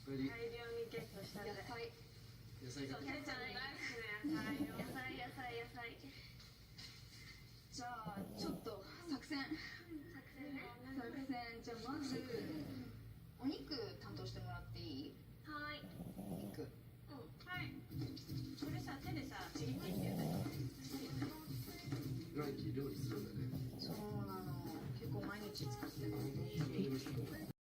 大量にゲットしたんで。野菜が。てるちゃん大好きな野菜。じゃあちょっと作戦。じゃあまずお肉担当してもらっていい？はい。肉。はい。それさ手でさちぎっていいんだよね。毎日料理するんだね。そうなの。結構毎日作ってる。